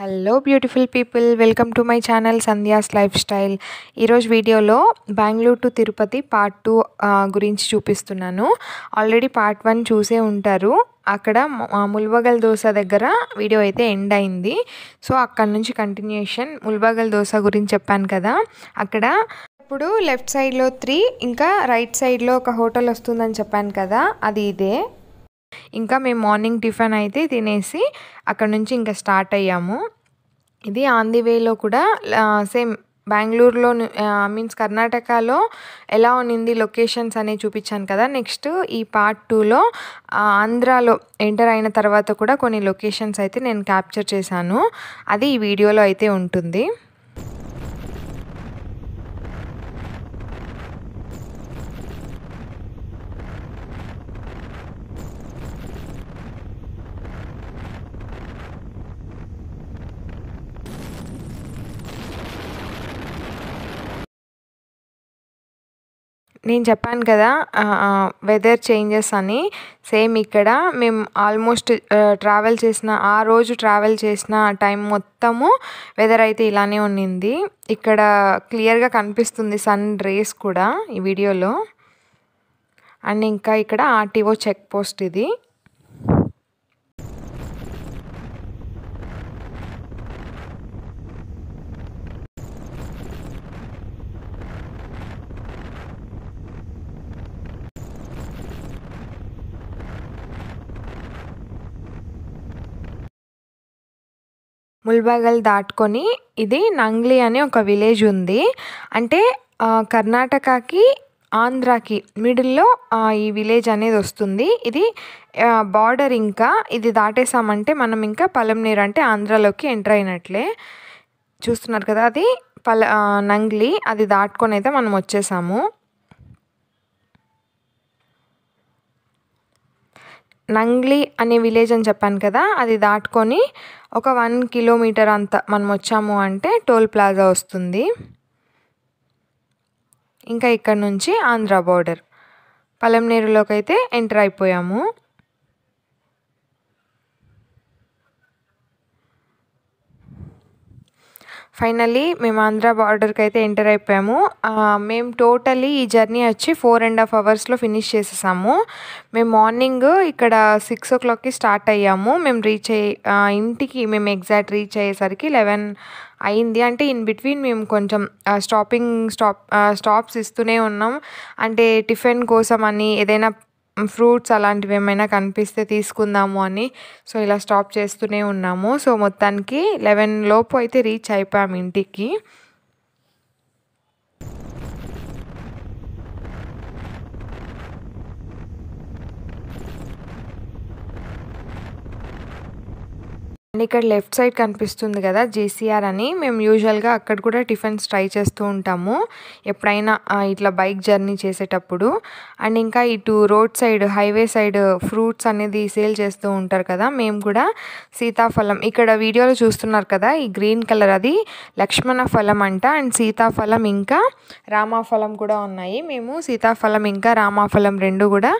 Hello beautiful people, welcome to my channel Sandhya's life style. ఈరోజు వీడియోలో Bengaluru to Tirupati part 2 గురించి చూపిస్తున్నాను. ఆల్రెడీ పార్ట్ 1 చూసే ఉంటారు. అక్కడ ముల్బగల్ దోశ దగ్గర వీడియో అయితే ఎండ్ అయింది. సో అక్కడ నుంచి కంటిన్యూషన్ ముల్బగల్ దోశ గురించి చెప్పాను కదా. అక్కడ ఇప్పుడు లెఫ్ట్ సైడ్లో 3 ఇంకా రైట్ సైడ్లో ఒక హోటల్ వస్తుందని చెప్పాను కదా, అది ఇదే. ఇంకా మేము మార్నింగ్ టిఫిన్ అయితే తినేసి అక్కడ నుంచి ఇంకా స్టార్ట్ అయ్యాము. ఇది ఆన్ ది వేలో కూడా సేమ్ బెంగళూరులో మీన్స్ కర్ణాటకలో ఎలా ఉన్నింది లొకేషన్స్ అనేవి చూపించాను కదా. నెక్స్ట్ ఈ పార్ట్ 2లో ఆంధ్రాలో ఎంటర్ అయిన తర్వాత కూడా కొన్ని లొకేషన్స్ అయితే నేను క్యాప్చర్ చేశాను. అది ఈ వీడియోలో అయితే ఉంటుంది. నేను చెప్పాను కదా వెదర్ చేంజెస్ అని. సేమ్ ఇక్కడ మేము ఆల్మోస్ట్ ట్రావెల్ చేసిన టైం మొత్తము వెదర్ అయితే ఇలానే ఉన్నింది. ఇక్కడ క్లియర్గా కనిపిస్తుంది సన్ రేస్ కూడా ఈ వీడియోలో. అండ్ ఇంకా ఇక్కడ ఆర్టీఓ చెక్ పోస్ట్ ఇది. ముల్బగల్ దాటుకొని ఇది నంగ్లీ అనే ఒక విలేజ్ ఉంది. అంటే కర్ణాటకకి ఆంధ్రాకి మిడిల్లో ఈ విలేజ్ అనేది వస్తుంది. ఇది బార్డర్. ఇంకా ఇది దాటేసామంటే మనం ఇంకా పలంనేరు అంటే ఆంధ్రాలోకి ఎంటర్ అయినట్లే. చూస్తున్నారు కదా, అది నంగ్లీ. అది దాటుకొని అయితే మనం వచ్చేసాము. నంగ్లీ అనే విలేజ్ అని చెప్పాను కదా, అది దాటుకొని ఒక 1 కిలోమీటర్ అంతా మనం వచ్చాము అంటే టోల్ ప్లాజా వస్తుంది. ఇంకా ఇక్కడ నుంచి ఆంధ్ర బార్డర్ పలంనేరులోకి అయితే ఎంటర్ అయిపోయాము. ఫైనల్లీ మేము ఆంధ్ర బార్డర్కి అయితే ఎంటర్ అయిపోయాము. మేము టోటలీ ఈ జర్నీ వచ్చి 4.5 అవర్స్లో ఫినిష్ చేసేసాము. మేము మార్నింగ్ ఇక్కడ 6 o'clockకి స్టార్ట్ అయ్యాము. మేము ఇంటికి మేము ఎగ్జాక్ట్ రీచ్ అయ్యేసరికి 11 అయింది. అంటే ఇన్ బిట్వీన్ మేము కొంచెం స్టాప్స్ ఇస్తూనే ఉన్నాం. అంటే టిఫిన్ కోసం అని, ఏదైనా ఫ్రూట్స్ అలాంటివి ఏమైనా కనిపిస్తే తీసుకుందాము అని. సో ఇలా స్టాప్ చేస్తూనే ఉన్నాము. సో మొత్తానికి 11 లోపు అయితే రీచ్ అయిపోయాము ఇంటికి. అండ్ ఇక్కడ లెఫ్ట్ సైడ్ కనిపిస్తుంది కదా జేసీఆర్ అని. మేము యూజువల్గా అక్కడ కూడా టిఫిన్స్ ట్రై చేస్తూ ఉంటాము ఎప్పుడైనా ఇట్లా బైక్ జర్నీ చేసేటప్పుడు. అండ్ ఇంకా ఇటు road side highway side fruits అనేది సేల్ చేస్తూ ఉంటారు కదా. మేము కూడా సీతాఫలం, ఇక్కడ వీడియోలో చూస్తున్నారు కదా ఈ గ్రీన్ కలర్, అది లక్ష్మణ ఫలం అంట. అండ్ సీతాఫలం ఇంకా రామాఫలం కూడా ఉన్నాయి. మేము సీతాఫలం ఇంకా రామాఫలం రెండు కూడా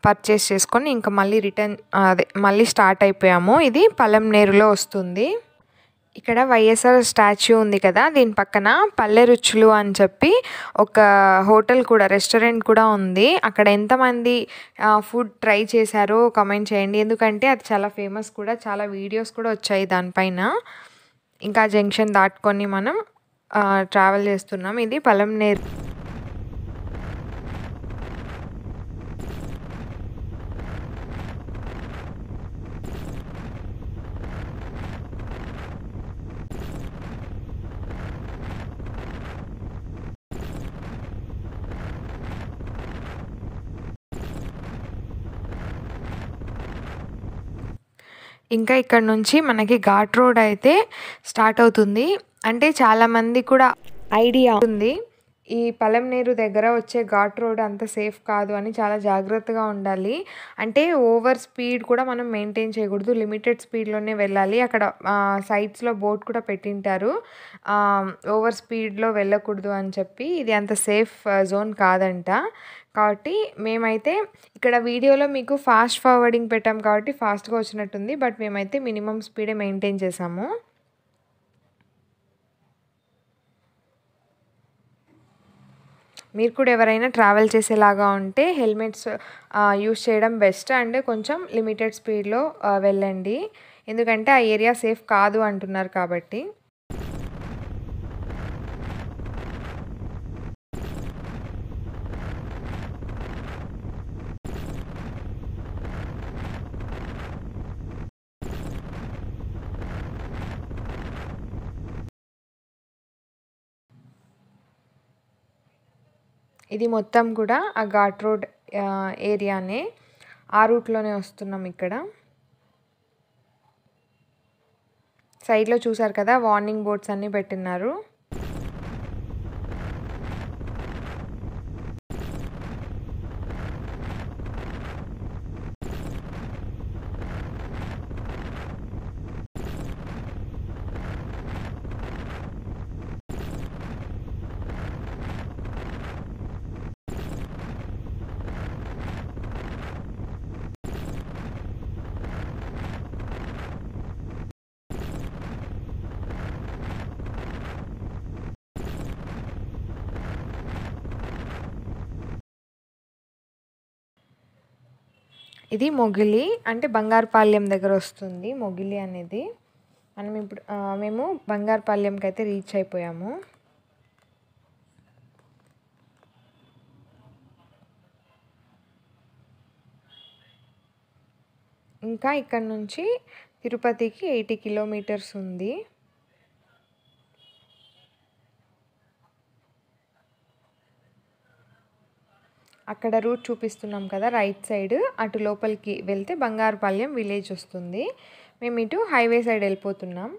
పర్చేస్ చేసుకొని ఇంకా మళ్ళీ స్టార్ట్ అయిపోయాము. ఇది పలంనేరులో వస్తుంది. ఇక్కడ వైఎస్ఆర్ స్టాచ్యూ ఉంది కదా, దీని పక్కన పల్లె రుచులు అని చెప్పి ఒక హోటల్ కూడా, రెస్టారెంట్ కూడా ఉంది. అక్కడ ఎంతమంది ఫుడ్ ట్రై చేశారో కామెంట్ చేయండి. ఎందుకంటే అది చాలా ఫేమస్ కూడా, చాలా వీడియోస్ కూడా వచ్చాయి దానిపైన. ఇంకా జంక్షన్ దాటుకొని మనం ట్రావెల్ చేస్తున్నాం. ఇది పలంనేరు. ఇంకా ఇక్కడ నుంచి మనకి ఘాట్ రోడ్ అయితే స్టార్ట్ అవుతుంది. అంటే చాలామంది కూడా ఐడియా ఉంది ఈ పలంనేరు దగ్గర వచ్చే ఘాట్ రోడ్ అంత సేఫ్ కాదు అని, చాలా జాగ్రత్తగా ఉండాలి. అంటే ఓవర్ స్పీడ్ కూడా మనం మెయింటైన్ చేయకూడదు, లిమిటెడ్ స్పీడ్లోనే వెళ్ళాలి. అక్కడ సైడ్స్లో బోర్డ్ కూడా పెట్టింటారు ఓవర్ స్పీడ్లో వెళ్ళకూడదు అని చెప్పి. ఇది అంత సేఫ్ జోన్ కాదంట. కాబట్టి మేమైతే ఇక్కడ వీడియోలో మీకు ఫాస్ట్ ఫార్వర్డింగ్ పెట్టాం కాబట్టి ఫాస్ట్గా వచ్చినట్టుంది. బట్ మేమైతే మినిమం స్పీడే మెయింటైన్ చేసాము. మీరు కూడా ఎవరైనా ట్రావెల్ చేసేలాగా ఉంటే హెల్మెట్స్ యూస్ చేయడం బెస్ట్. అండ్ కొంచెం లిమిటెడ్ స్పీడ్లో వెళ్ళండి, ఎందుకంటే ఆ ఏరియా సేఫ్ కాదు అంటున్నారు కాబట్టి. ఇది మొత్తం కూడా ఆ ఘాట్ రోడ్ ఏరియానే, ఆ రూట్లోనే వస్తున్నాం. ఇక్కడ సైడ్లో చూసారు కదా వార్నింగ్ బోర్డ్స్ అన్నీ పెట్టిన్నారు. ఇది మొగిలి, అంటే బంగారుపాలెం దగ్గర వస్తుంది మొగిలి అనేది. మనం ఇప్పుడు మేము బంగారుపాలెంకి అయితే రీచ్ అయిపోయాము. ఇంకా ఇక్కడ నుంచి తిరుపతికి 80 కిలోమీటర్స్ ఉంది. అక్కడ రూట్ చూపిస్తున్నాం కదా రైట్ సైడ్, అటు లోపలికి వెళ్తే బంగారుపాలెం విలేజ్ వస్తుంది. మేము ఇటు హైవే సైడ్ వెళ్ళిపోతున్నాం.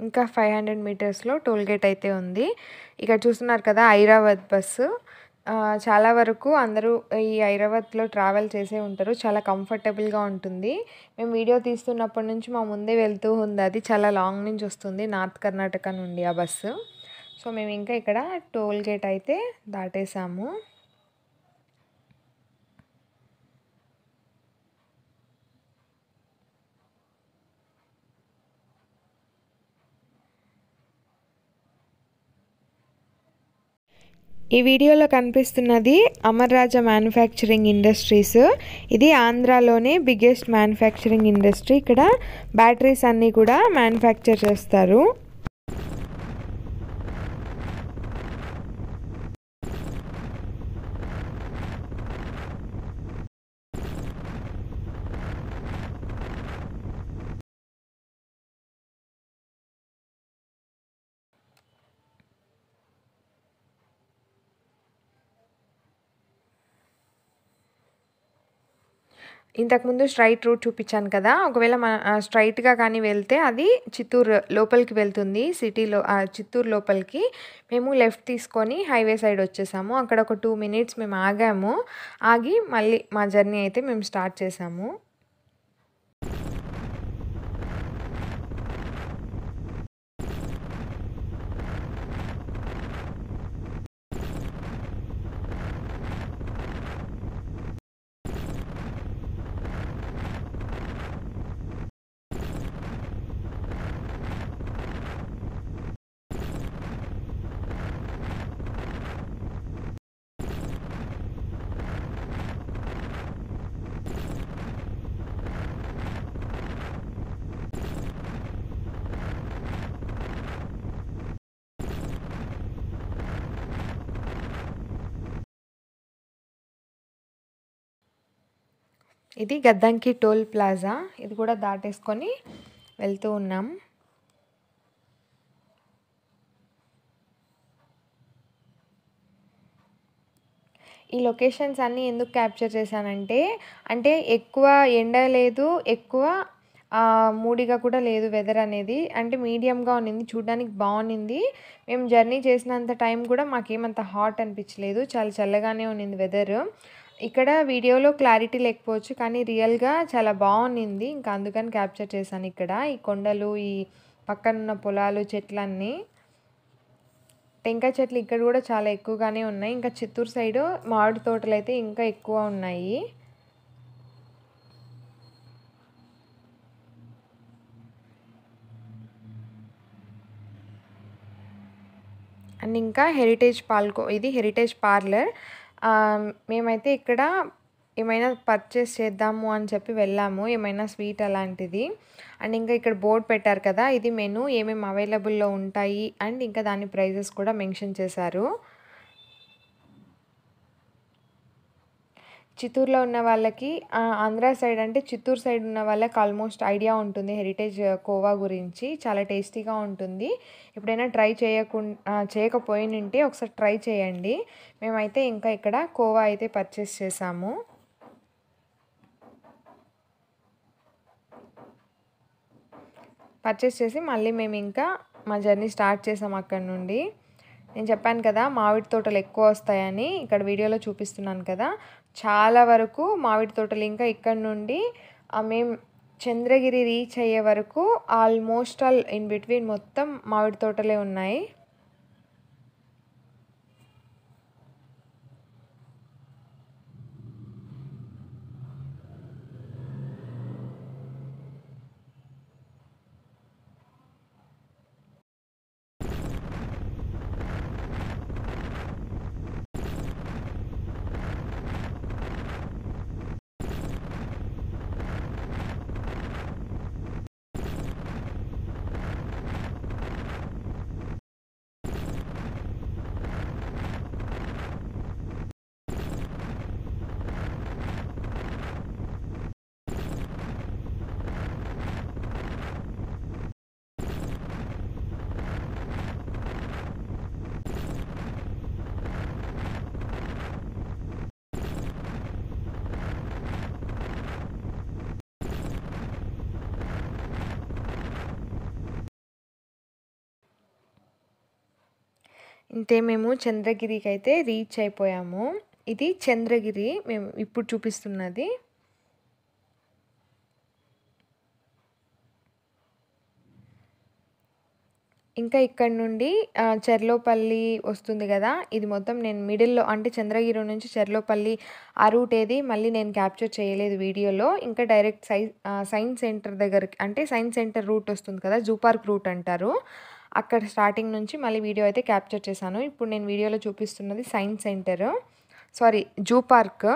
ఇంకా 500 మీటర్స్లో టోల్ గేట్ అయితే ఉంది. ఇక్కడ చూస్తున్నారు కదా ఐరావత్ బస్సు. చాలా వరకు అందరూ ఈ ఐరావత్లో ట్రావెల్ చేసే ఉంటారు. చాలా కంఫర్టబుల్గా ఉంటుంది. మేము వీడియో తీస్తున్నప్పటి నుంచి మా ముందే వెళ్తూ ఉంది, అది చాలా లాంగ్ నుంచి వస్తుంది, నార్త్ కర్ణాటక నుండి ఆ బస్సు. సో మేము ఇంకా ఇక్కడ టోల్ గేట్ అయితే దాటేసాము. ఈ వీడియోలో కనిపిస్తున్నది అమర్ రాజా మ్యానుఫ్యాక్చరింగ్ ఇండస్ట్రీస్. ఇది ఆంధ్రాలోనే బిగ్గెస్ట్ మ్యానుఫ్యాక్చరింగ్ ఇండస్ట్రీ. ఇక్కడ బ్యాటరీస్ అన్నీ కూడా మ్యానుఫ్యాక్చర్ చేస్తారు. ఇంతకుముందు స్ట్రైట్ రూట్ చూపించాను కదా, ఒకవేళ మన స్ట్రైట్గా కానీ వెళ్తే అది చిత్తూరు లోపలికి వెళ్తుంది, సిటీలో చిత్తూరు లోపలికి. మేము లెఫ్ట్ తీసుకొని హైవే సైడ్ వచ్చేసాము. అక్కడ ఒక 2 మినిట్స్ మేము ఆగాము. ఆగి మళ్ళీ మా జర్నీ అయితే మేము స్టార్ట్ చేసాము. ఇది గద్దంకి టోల్ ప్లాజా. ఇది కూడా దాటేసుకొని వెళ్తూ ఉన్నాం. ఈ లొకేషన్స్ అన్నీ ఎందుకు క్యాప్చర్ చేశానంటే, అంటే ఎక్కువ ఎండ లేదు, ఎక్కువ మూడిగా కూడా లేదు వెదర్ అనేది. అంటే మీడియంగా ఉన్నింది, చూడడానికి బాగుంది. మేము జర్నీ చేసినంత టైం కూడా మాకేమంత హాట్ అనిపించలేదు, చాలా చల్లగానే ఉన్నింది వెదర్. ఇక్కడ వీడియోలో క్లారిటీ లేకపోవచ్చు కానీ రియల్‌గా చాలా బావుండింది. ఇంకా అందుకని క్యాప్చర్ చేశాను ఇక్కడ. ఈ కొండలు, ఈ పక్కనున్న పొలాలు, చెట్లన్నీ. టెంకాయ చెట్లు ఇక్కడ గూడా చాలా ఎక్కువగానే ఉన్నాయి. ఇంకా చిత్తూరు సైడు మామిడి తోటలైతే ఇంకా ఎక్కువ ఉన్నాయి. అండ్ ఇంకా ఇది హెరిటేజ్ పార్లర్. మేమైతే ఇక్కడ ఏమైనా పర్చేస్ చేద్దాము అని చెప్పి వెళ్ళాము. ఏమైనా స్వీట్ అలాంటిది. అండ్ ఇంకా ఇక్కడ బోర్డ్ పెట్టారు కదా! ఇది మెనూ ఏమేమి అవైలబుల్‌లో ఉంటాయి అండ్ ఇంకా దాని ప్రైజెస్ కూడా మెన్షన్ చేశారు. చిత్తూరులో ఉన్న వాళ్ళకి ఆంధ్ర సైడ్ అంటే చిత్తూరు సైడ్ ఉన్న వాళ్ళకి ఆల్మోస్ట్ ఐడియా ఉంటుంది హెరిటేజ్ కోవా గురించి. చాలా టేస్టీగా ఉంటుంది. ఎప్పుడైనా చేయకపోయినుంటే ఒకసారి ట్రై చేయండి. మేమైతే ఇంకా ఇక్కడ కోవా అయితే పర్చేస్ చేశాము. పర్చేస్ చేసి మళ్ళీ మేము ఇంకా మా జర్నీ స్టార్ట్ చేసాం అక్కడి నుండి. నేను చెప్పాను కదా మామిడి తోటలు ఎక్కువ వస్తాయని. ఇక్కడ వీడియోలో చూపిస్తున్నాను కదా! చాలా వరకు మామిడి తోటలు ఇంకా ఇక్కడి నుండి మేము చంద్రగిరి రీచ్ అయ్యే వరకు ఆల్మోస్ట్ ఆల్ ఇన్ బిట్వీన్ మొత్తం మామిడి తోటలే ఉన్నాయి. ఇంతే మేము చంద్రగిరికైతే రీచ్ అయిపోయాము. ఇది చంద్రగిరి మేము ఇప్పుడు చూపిస్తున్నది. ఇంకా ఇక్కడ నుండి చెర్లోపల్లి వస్తుంది కదా! ఇది మొత్తం నేను మిడిల్‌లో అంటే చంద్రగిరి నుంచి చెర్లోపల్లి ఆ రూట్ ఏది మళ్ళీ నేను క్యాప్చర్ చేయలేదు వీడియోలో. ఇంకా డైరెక్ట్ సైన్స్ సెంటర్ దగ్గరికి అంటే సైన్స్ సెంటర్ రూట్ వస్తుంది కదా! జూ పార్క్ రూట్ అంటారు. అక్కడ స్టార్టింగ్ నుంచి మళ్ళీ వీడియో అయితే క్యాప్చర్ చేశాను. ఇప్పుడు నేను వీడియోలో చూపిస్తున్నది science centre. Sorry zoo park.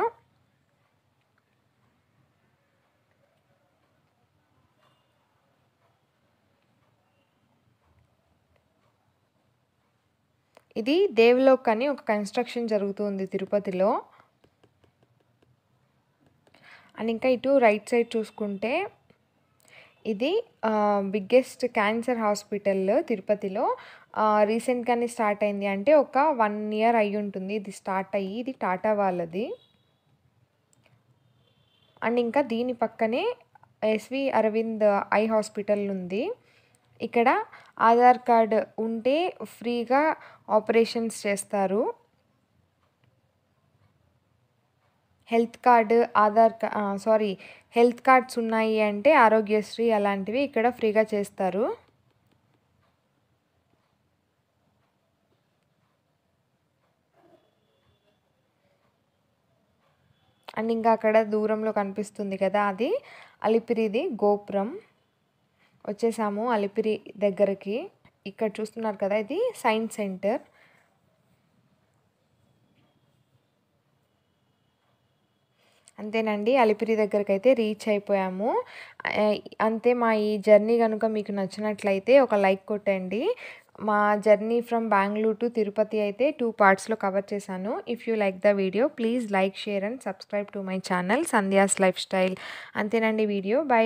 ఇది దేవలోక్ అని ఒక కన్‌స్ట్రక్షన్ జరుగుతుంది తిరుపతిలో. అండ్ ఇంకా ఇటు రైట్ సైడ్ చూసుకుంటే ఇది బిగ్గెస్ట్ క్యాన్సర్ హాస్పిటల్ తిరుపతిలో. రీసెంట్‌గానే స్టార్ట్ అయింది. అంటే ఒక 1 ఇయర్ అయ్యుంటుంది ఇది స్టార్ట్ అయ్యి. ఇది టాటా వాళ్ళది. అండ్ ఇంకా దీని పక్కనే ఎస్వి అరవింద్ ఐ హాస్పిటల్ ఉంది. ఇక్కడ ఆధార్ కార్డ్ ఉంటే ఫ్రీగా ఆపరేషన్స్ చేస్తారు. హెల్త్ కార్డ్స్ ఉన్నాయి అంటే ఆరోగ్యశ్రీ అలాంటివి ఇక్కడ ఫ్రీగా చేస్తారు. అండ్ ఇంకా అక్కడ దూరంలో కనిపిస్తుంది కదా! అది అలిపిరిది గోపురం. వచ్చేసాము అలిపిరి దగ్గరికి. ఇక్కడ చూస్తున్నారు కదా! ఇది సైన్స్ సెంటర్. అంతేనండి. అలిపిరి దగ్గరకైతే రీచ్ అయిపోయాము. అంతే మా ఈ జర్నీ గనుక మీకు నచ్చినట్లయితే ఒక లైక్ కొట్టండి. మా journey from Bengaluru to Tirupati అయితే 2 పార్ట్స్‌లో కవర్ చేశాను. If you like the video please like, share and subscribe to my channel Sandhya's life style. అంతేనండి వీడియో. బై.